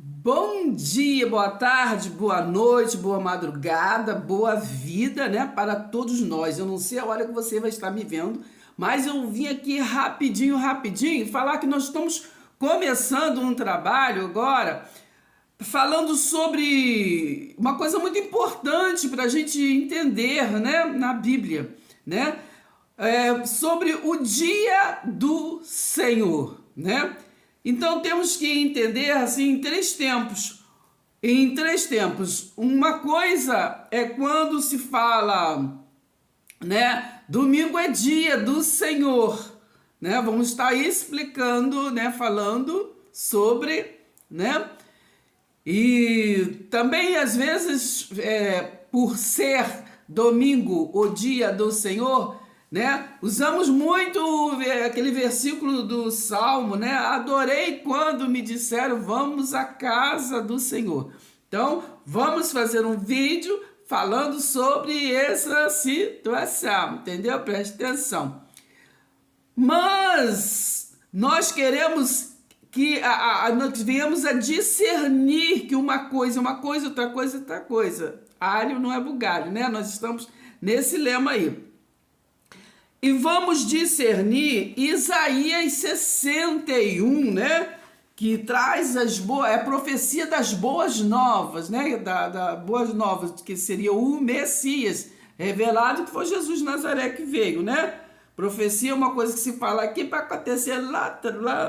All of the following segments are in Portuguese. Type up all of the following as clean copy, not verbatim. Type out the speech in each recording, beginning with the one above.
Bom dia, boa tarde, boa noite, boa madrugada, boa vida, né, para todos nós. Eu não sei a hora que você vai estar me vendo, mas eu vim aqui rapidinho falar que nós estamos começando um trabalho agora falando sobre uma coisa muito importante para a gente entender, né, na Bíblia, né, sobre o dia do Senhor, né? Então temos que entender assim em três tempos. Em três tempos. Uma coisa é quando se fala, né? Domingo é dia do Senhor, né? Vamos estar explicando, né? Falando sobre, né? E também às vezes, por ser domingo, o dia do Senhor, né? Usamos muito aquele versículo do Salmo, né? Adorei quando me disseram vamos à casa do Senhor. Então, vamos fazer um vídeo falando sobre essa situação, entendeu? Preste atenção. Mas nós queremos que nós venhamos a discernir que uma coisa, outra coisa. Alho não é bugalho, né? Nós estamos nesse lema aí. E vamos discernir Isaías 61, né? Que traz a profecia das boas novas, né? Da boas novas, que seria o Messias, revelado que foi Jesus de Nazaré que veio, né? Profecia é uma coisa que se fala aqui para acontecer lá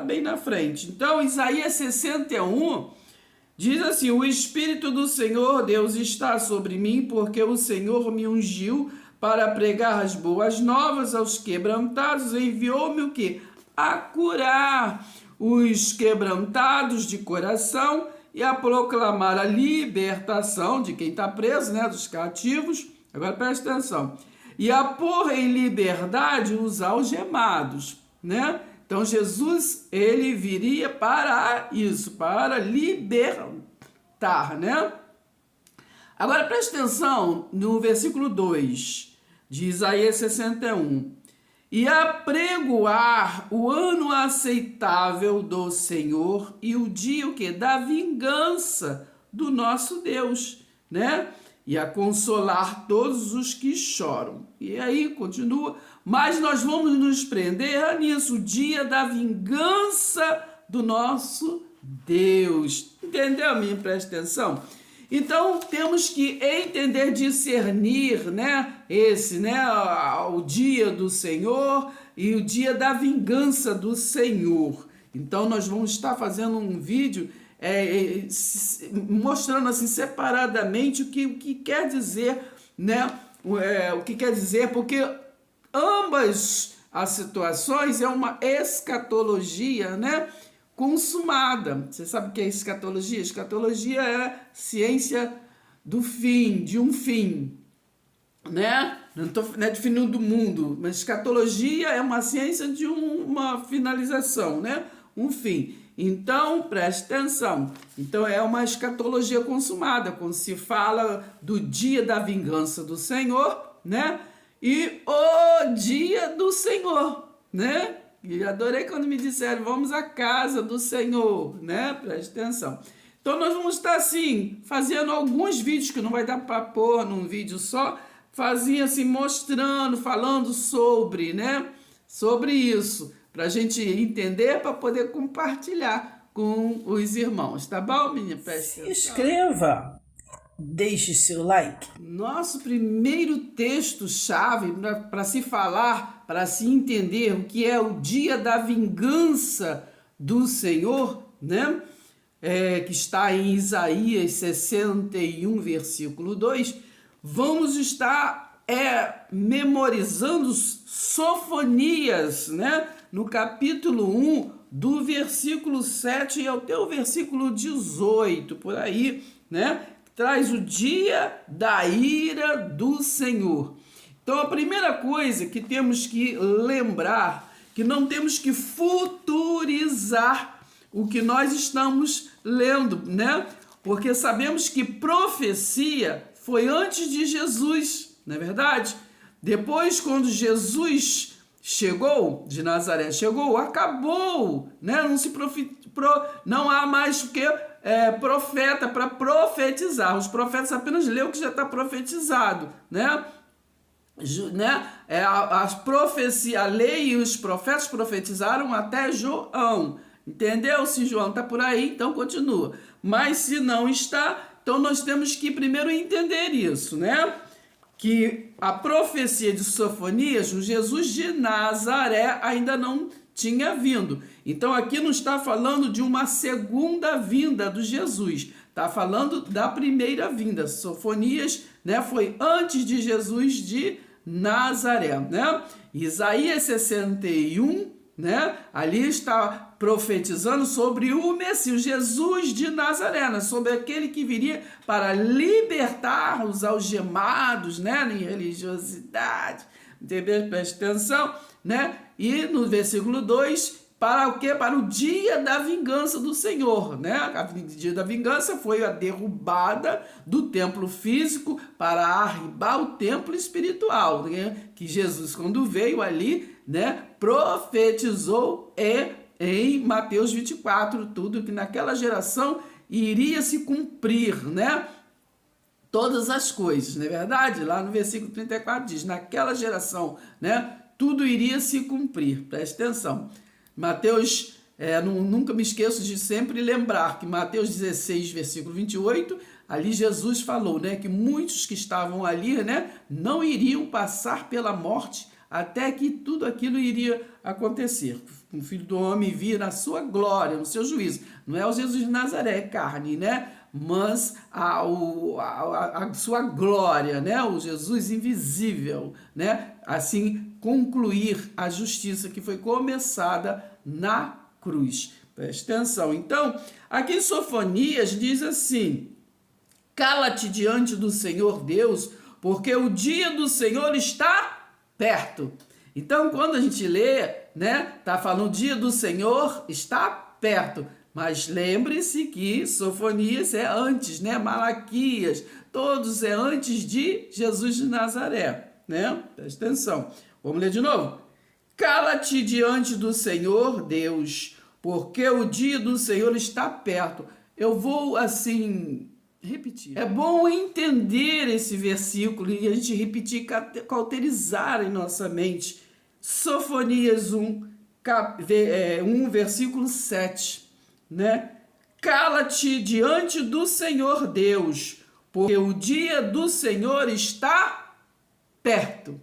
bem na frente. Então, Isaías 61 diz assim: o Espírito do Senhor Deus está sobre mim, porque o Senhor me ungiu para pregar as boas novas aos quebrantados, enviou-me o quê? A curar os quebrantados de coração e a proclamar a libertação de quem está preso, né, dos cativos. Agora preste atenção. E a pôr em liberdade os algemados, né? Então Jesus, ele viria para isso, para libertar, né? Agora preste atenção no versículo 2 de Isaías 61. E apregoar o ano aceitável do Senhor e o dia o quê? Da vingança do nosso Deus, né? E a consolar todos os que choram. E aí continua, mas nós vamos nos prender nisso, o dia da vingança do nosso Deus. Entendeu, minha? Presta atenção. Então, temos que entender, discernir, né, o dia do Senhor e o dia da vingança do Senhor. Então, nós vamos estar fazendo um vídeo mostrando assim separadamente o que quer dizer, né, o que quer dizer, porque ambas as situações é uma escatologia, né, consumada. Você sabe o que é escatologia? Escatologia é ciência do fim, de um fim, né? Não estou definindo o mundo, mas escatologia é uma ciência de uma finalização, né? Um fim. Então, preste atenção. Então, é uma escatologia consumada, quando se fala do dia da vingança do Senhor, né? E o dia do Senhor, né? E adorei quando me disseram, vamos à casa do Senhor, né? Preste atenção. Então, nós vamos estar, assim, fazendo alguns vídeos, que não vai dar para pôr num vídeo só, fazia assim, mostrando, falando sobre, né? Sobre isso, para a gente entender, para poder compartilhar com os irmãos, tá bom, menina? Preste atenção. Se inscreva! Deixe seu like. Nosso primeiro texto-chave para se falar, para se entender o que é o dia da vingança do Senhor, né? Que está em Isaías 61, versículo 2, vamos estar memorizando Sofonias, né? No capítulo 1, do versículo 7 até o versículo 18, por aí, né? Traz o dia da ira do Senhor. Então, a primeira coisa que temos que lembrar, que não temos que futurizar o que nós estamos lendo, né? Porque sabemos que profecia foi antes de Jesus, não é verdade? Depois, quando Jesus chegou, de Nazaré chegou, acabou, né? Não há mais o que profeta para profetizar. Os profetas apenas lêem o que já está profetizado, né? A lei e os profetas profetizaram até João. Entendeu? Se João está por aí, então continua. Mas se não está, então nós temos que primeiro entender isso, né? Que a profecia de Sofonias, o Jesus de Nazaré, ainda não tinha vindo. Então aqui não está falando de uma segunda vinda do Jesus, está falando da primeira vinda. Sofonias, né, foi antes de Jesus de Nazaré, né? Isaías 61, né, ali está profetizando sobre o Messias, Jesus de Nazaré, né, sobre aquele que viria para libertar os algemados, né, em religiosidade. Presta atenção, né? E no versículo 2, para o quê? Para o dia da vingança do Senhor, né? O dia da vingança foi a derrubada do templo físico para arribar o templo espiritual, né? Que Jesus, quando veio ali, né, profetizou em Mateus 24, tudo que naquela geração iria se cumprir, né? Todas as coisas, não é verdade? Lá no versículo 34 diz, naquela geração, né, tudo iria se cumprir. Preste atenção. Mateus, nunca me esqueço de sempre lembrar que Mateus 16, versículo 28, ali Jesus falou, né, que muitos que estavam ali, né, não iriam passar pela morte até que tudo aquilo iria acontecer. O Filho do Homem vir na sua glória, no seu juízo. Não é o Jesus de Nazaré, é carne, né? Mas a sua glória, né? O Jesus invisível, né? Assim, concluir a justiça que foi começada na cruz. Preste atenção. Então, aqui em Sofonias diz assim, cala-te diante do Senhor Deus, porque o dia do Senhor está perto. Então, quando a gente lê, né, tá falando o dia do Senhor está perto. Mas lembre-se que Sofonias é antes, né? Malaquias, todos é antes de Jesus de Nazaré, né? Presta atenção. Vamos ler de novo. Cala-te diante do Senhor Deus, porque o dia do Senhor está perto. Eu vou, assim, repetir. É bom entender esse versículo e a gente repetir, cauterizar em nossa mente. Sofonias 1, versículo 7. Né? Cala-te diante do Senhor Deus, porque o dia do Senhor está perto.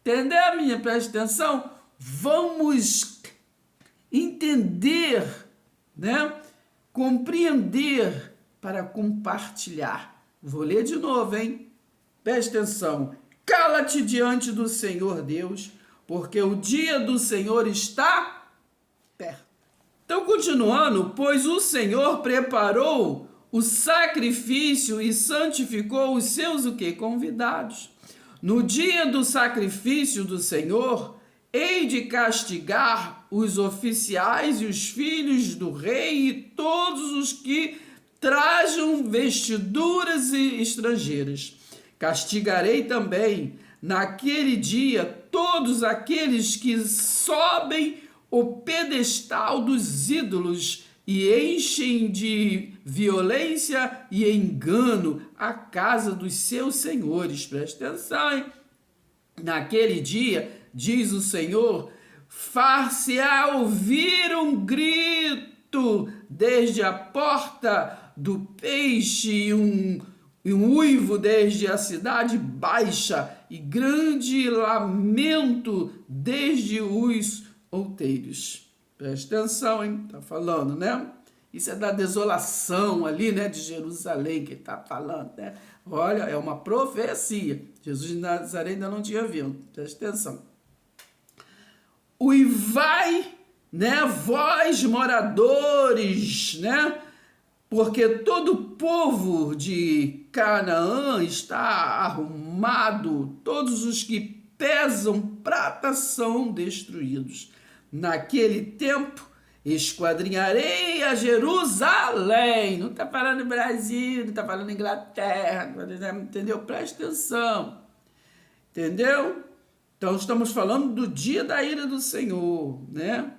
Entendeu, minha? Presta atenção. Vamos entender, né? Compreender para compartilhar. Vou ler de novo, hein? Presta atenção. Cala-te diante do Senhor Deus, porque o dia do Senhor está perto. Então, continuando, pois o Senhor preparou o sacrifício e santificou os seus o quê? Convidados. No dia do sacrifício do Senhor, hei de castigar os oficiais e os filhos do rei e todos os que trajam vestiduras estrangeiras. Castigarei também, naquele dia, todos aqueles que sobem o pedestal dos ídolos e enchem de violência e engano a casa dos seus senhores. Presta atenção, hein? Naquele dia, diz o Senhor, far-se-á ouvir um grito desde a porta do peixe e um uivo desde a cidade baixa e grande lamento desde os outeiros. Presta atenção, hein? Tá falando, né? Isso é da desolação ali, né? De Jerusalém que tá falando, né? Olha, é uma profecia. Jesus de Nazaré ainda não tinha vindo. Presta atenção. Uivai, né? Vós, moradores, né? Porque todo o povo de Canaã está arrumado, todos os que pesam prata são destruídos. Naquele tempo, esquadrinharei a Jerusalém. Não está falando Brasil, não está falando Inglaterra, entendeu? Presta atenção, entendeu? Então, estamos falando do dia da ira do Senhor, né?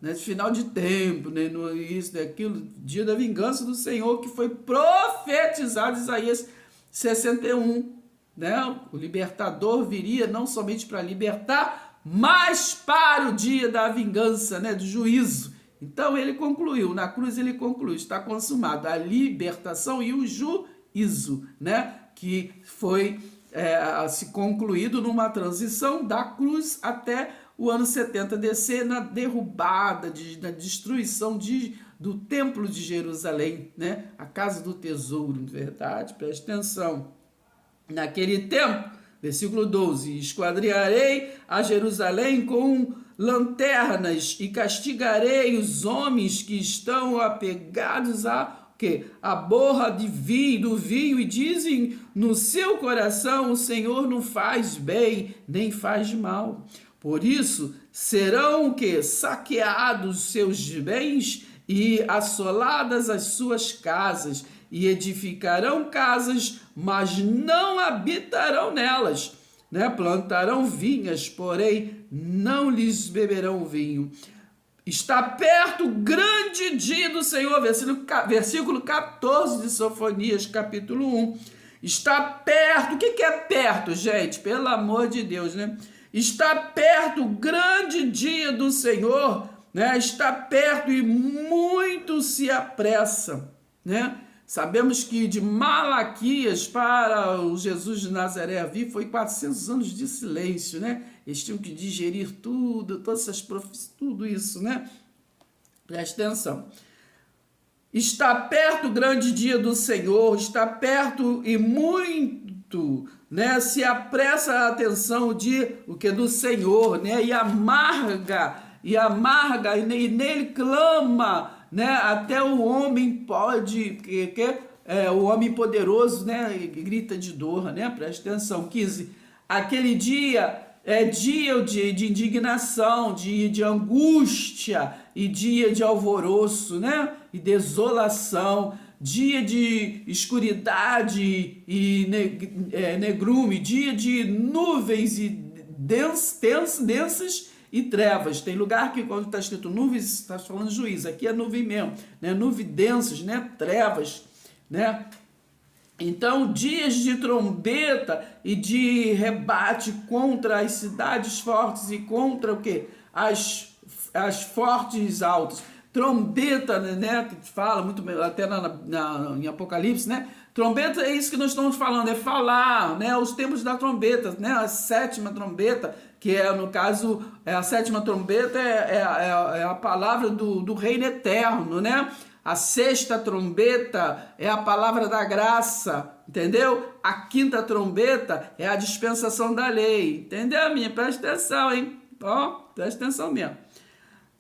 nesse final de tempo, né, no isso, daquilo, dia da vingança do Senhor, que foi profetizado em Isaías 61, né? O libertador viria não somente para libertar, mas para o dia da vingança, né, do juízo. Então ele concluiu, na cruz ele concluiu, está consumado a libertação e o juízo, né, que foi se concluído numa transição da cruz até o ano 70 DC, na derrubada, na destruição do templo de Jerusalém, né? A casa do tesouro, de verdade, preste atenção. Naquele tempo, versículo 12, esquadriarei a Jerusalém com lanternas e castigarei os homens que estão apegados a borra do vinho e dizem no seu coração, o Senhor não faz bem, nem faz mal. Por isso, serão saqueados seus bens e assoladas as suas casas, e edificarão casas, mas não habitarão nelas, né? Plantarão vinhas, porém não lhes beberão vinho. Está perto o grande dia do Senhor, versículo 14 de Sofonias, capítulo 1. Está perto, o que é perto, gente? Pelo amor de Deus, né? Está perto o grande dia do Senhor, né? Está perto e muito se apressa, né? Sabemos que de Malaquias para o Jesus de Nazaré vir foi 400 anos de silêncio, né? Eles tinham que digerir tudo, todas essas profecias, tudo isso, né? Preste atenção. Está perto o grande dia do Senhor, está perto e muito, né? Se apressa a atenção o dia do Senhor, né? E amarga, e nele clama, né? Até o homem pode, o homem poderoso, né? Grita de dor, né? Preste atenção. 15. Aquele dia é dia de indignação, dia de angústia e dia de alvoroço, né? E desolação, dia de escuridade e negrume, dia de nuvens e densas e trevas. Tem lugar que quando está escrito nuvens, está falando juízo. Aqui é nuvem mesmo, né? Nuvens densas, né? Trevas, né? Então, dias de trombeta e de rebate contra as cidades fortes e contra as fortes altas. Trombeta, né? Que fala muito até em Apocalipse, né? Trombeta é isso que nós estamos falando, é falar, né? Os tempos da trombeta, né? A sétima trombeta, que no caso, a sétima trombeta é a palavra do reino eterno, né? A sexta trombeta é a palavra da graça, entendeu? A quinta trombeta é a dispensação da lei, entendeu, minha? Presta atenção, hein? Ó, presta atenção mesmo.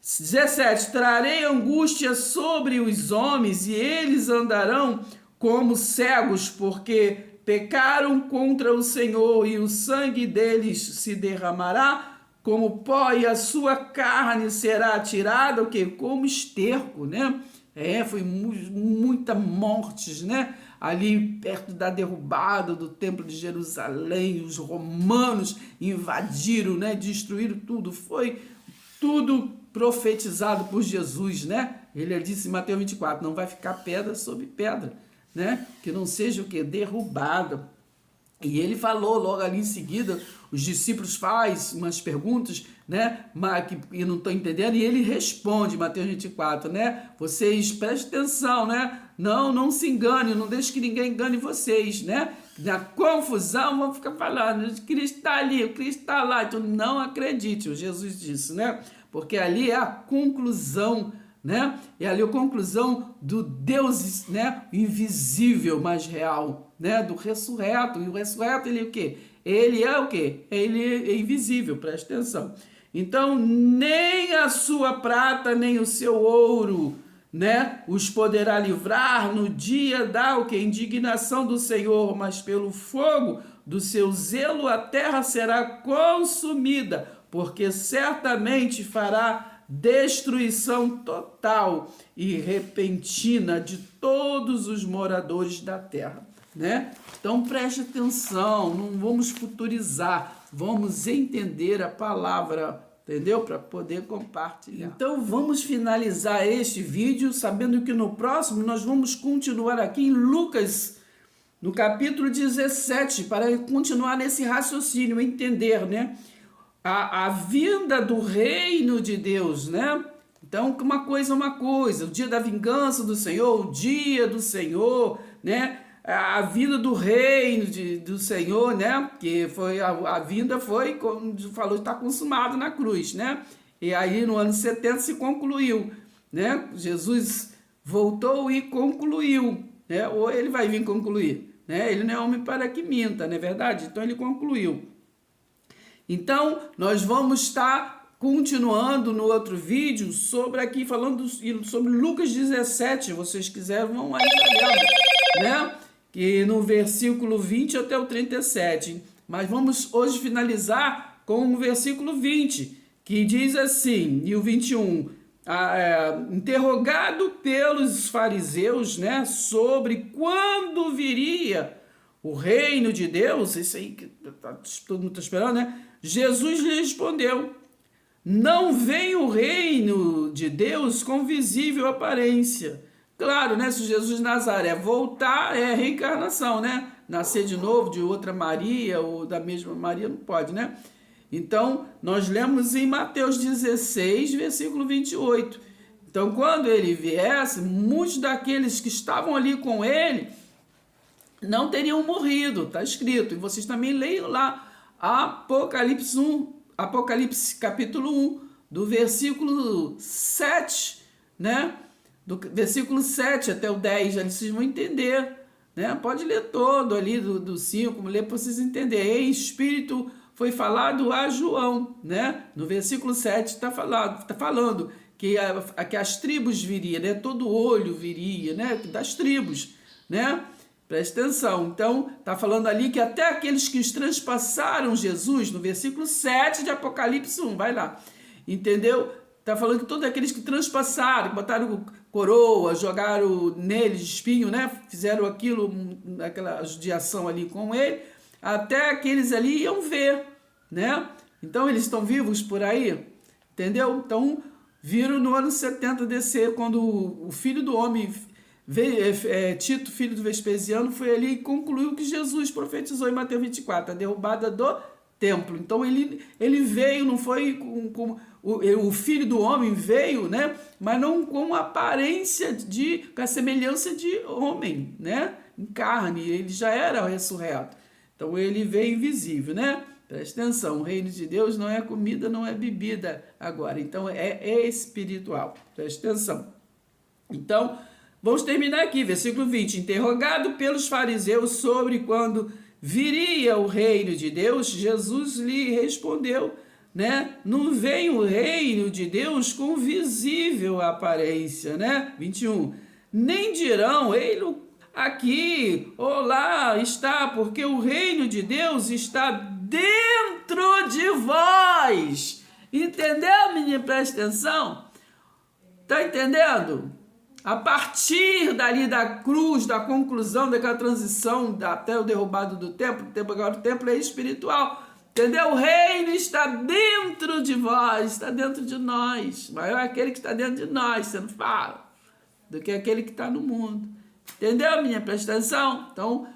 17, trarei angústia sobre os homens e eles andarão como cegos, porque pecaram contra o Senhor e o sangue deles se derramará como pó e a sua carne será tirada, como esterco, né? Foi muita mortes, né? Ali perto da derrubada do templo de Jerusalém, os romanos invadiram, né? Destruíram tudo, foi tudo profetizado por Jesus, né? Ele disse em Mateus 24, não vai ficar pedra sobre pedra, né? Que não seja derrubada. E ele falou logo ali em seguida, os discípulos fazem umas perguntas, né? E não estão entendendo, e ele responde, Mateus 24, né? Vocês prestem atenção, né? Não se engane, não deixe que ninguém engane vocês, né? Na confusão vão ficar falando, o Cristo está ali, o Cristo está lá, então não acredite, o Jesus disse, né? Porque ali é a conclusão, né? É ali a conclusão do Deus, né? Invisível, mas real, né? Do ressurreto. E o ressurreto, ele é o quê? Ele é o quê? Ele é invisível, presta atenção. Então, nem a sua prata, nem o seu ouro, né? Os poderá livrar no dia da indignação do Senhor, mas pelo fogo do seu zelo a terra será consumida, porque certamente fará destruição total e repentina de todos os moradores da terra, né? Então preste atenção, não vamos futurizar, vamos entender a palavra entendeu? Para poder compartilhar. Então vamos finalizar este vídeo sabendo que no próximo nós vamos continuar aqui em Lucas, no capítulo 17, para continuar nesse raciocínio, entender, né? A vinda do reino de Deus, né? Então, uma coisa, o dia da vingança do Senhor, o dia do Senhor, né? A vinda do reino do Senhor, né? Que foi a vinda foi, como falou, está consumado na cruz, né? E aí no ano 70 se concluiu, né? Jesus voltou e concluiu, né? Ou ele vai vir concluir, né? Ele não é homem para que minta, não é verdade? Então ele concluiu. Então nós vamos estar continuando no outro vídeo sobre aqui, falando sobre Lucas 17, se vocês quiserem vão aí vendo, né? Que no versículo 20 até o 37. Mas vamos hoje finalizar com o versículo 20, que diz assim, e o 21, interrogado pelos fariseus, né, sobre quando viria o reino de Deus, isso aí que todo mundo está esperando, né? Jesus lhe respondeu: não vem o reino de Deus com visível aparência. Claro, né? Se Jesus de Nazaré voltar, é reencarnação, né? Nascer de novo de outra Maria ou da mesma Maria não pode, né? Então, nós lemos em Mateus 16, versículo 28. Então, quando ele viesse, muitos daqueles que estavam ali com ele não teriam morrido, está escrito. E vocês também leiam lá Apocalipse capítulo 1, do versículo 7, né? Do versículo 7 até o 10, ali vocês vão entender, né? Pode ler todo ali do 5, ler para vocês entenderem. Em espírito foi falado a João, né? No versículo 7 está falando que as tribos viriam, né? Todo olho viria, né? Das tribos, né? Presta atenção. Então, está falando ali que até aqueles que os transpassaram Jesus, no versículo 7 de Apocalipse 1, vai lá, entendeu? Está falando que todos aqueles que transpassaram, que botaram coroa, jogaram neles espinho, né? Fizeram aquilo, aquela judiação ali com ele, até aqueles ali iam ver, né? Então, eles estão vivos por aí, entendeu? Então, viram no ano 70 descer, quando o filho do homem Tito, filho do Vespasiano, foi ali e concluiu que Jesus profetizou em Mateus 24, a derrubada do templo. Então ele veio, não foi o filho do homem veio, né? Mas não com aparência com a semelhança de homem, né? Em carne, ele já era ressurreto. Então ele veio invisível, né? Presta atenção, o reino de Deus não é comida, não é bebida agora. Então é espiritual. Presta atenção. Então, vamos terminar aqui, versículo 20. Interrogado pelos fariseus sobre quando viria o reino de Deus, Jesus lhe respondeu, né? Não vem o reino de Deus com visível aparência, né? 21. Nem dirão, ele aqui ou lá está, porque o reino de Deus está dentro de vós. Entendeu, menino? Presta atenção. Tá entendendo? A partir dali da cruz, da conclusão daquela transição até o derrubado do templo, agora o templo é espiritual, entendeu? O reino está dentro de vós, está dentro de nós. Maior é aquele que está dentro de nós, você não fala, do que aquele que está no mundo. Entendeu, minha? Presta atenção? Então,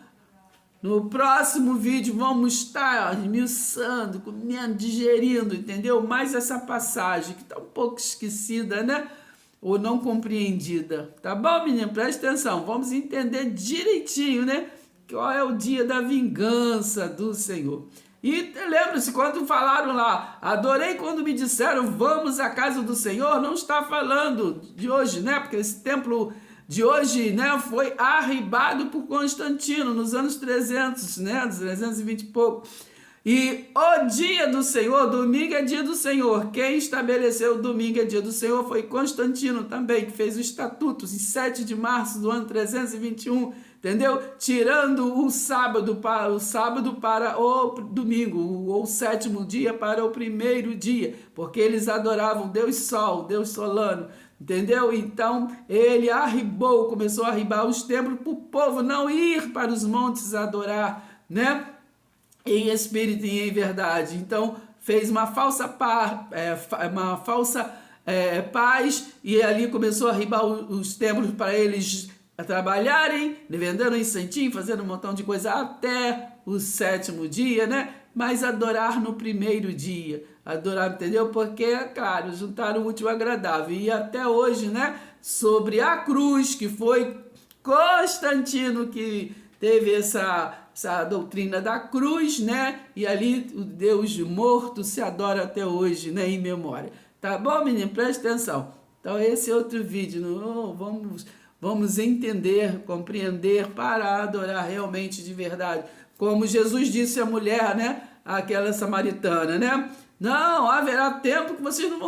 no próximo vídeo vamos estar esmiuçando, comendo, digerindo, entendeu? Mais essa passagem que está um pouco esquecida, né? Ou não compreendida, tá bom, menino? Presta atenção, vamos entender direitinho, né? Qual é o dia da vingança do Senhor. E lembra-se, quando falaram lá, adorei quando me disseram, vamos à casa do Senhor, não está falando de hoje, né? Porque esse templo de hoje, né, foi arribado por Constantino nos anos 300, né? 320 e pouco. E o dia do Senhor, domingo é dia do Senhor. Quem estabeleceu o domingo é dia do Senhor foi Constantino também, que fez o estatuto em 7 de março do ano 321, entendeu? Tirando o sábado para o domingo, ou o sétimo dia para o primeiro dia, porque eles adoravam Deus Sol, Deus Solano, entendeu? Então ele começou a arribar os templos para o povo não ir para os montes adorar, né? Em espírito e em verdade. Então, fez uma falsa paz, e ali começou a arribar os templos para eles trabalharem, vendendo incentinho, fazendo um montão de coisa até o 7º dia, né? Mas adorar no primeiro dia, adorar, entendeu? Porque, claro, juntaram o útil ao agradável. E até hoje, né? Sobre a cruz, que foi Constantino que teve essa doutrina da cruz, né? E ali o Deus morto se adora até hoje, né? Em memória. Tá bom, menino? Presta atenção. Então, esse é outro vídeo. Vamos entender, compreender para adorar realmente de verdade. Como Jesus disse à mulher, né? Aquela samaritana, né? Não, haverá tempo que vocês não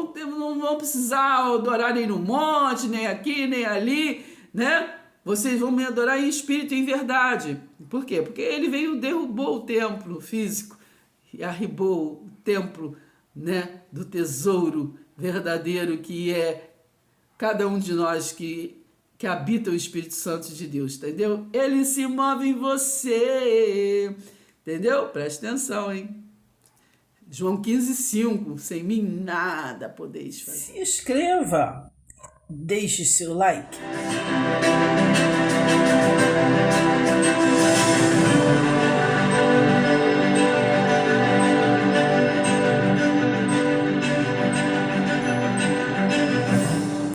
vão precisar adorar nem no monte, nem aqui, nem ali, né? Vocês vão me adorar em espírito e em verdade. Por quê? Porque ele veio, derrubou o templo físico e arribou o templo, né, do tesouro verdadeiro que é cada um de nós que habita o Espírito Santo de Deus, entendeu? Ele se move em você, entendeu? Presta atenção, hein? João 15:5, sem mim nada podeis fazer. Se inscreva, deixe seu like.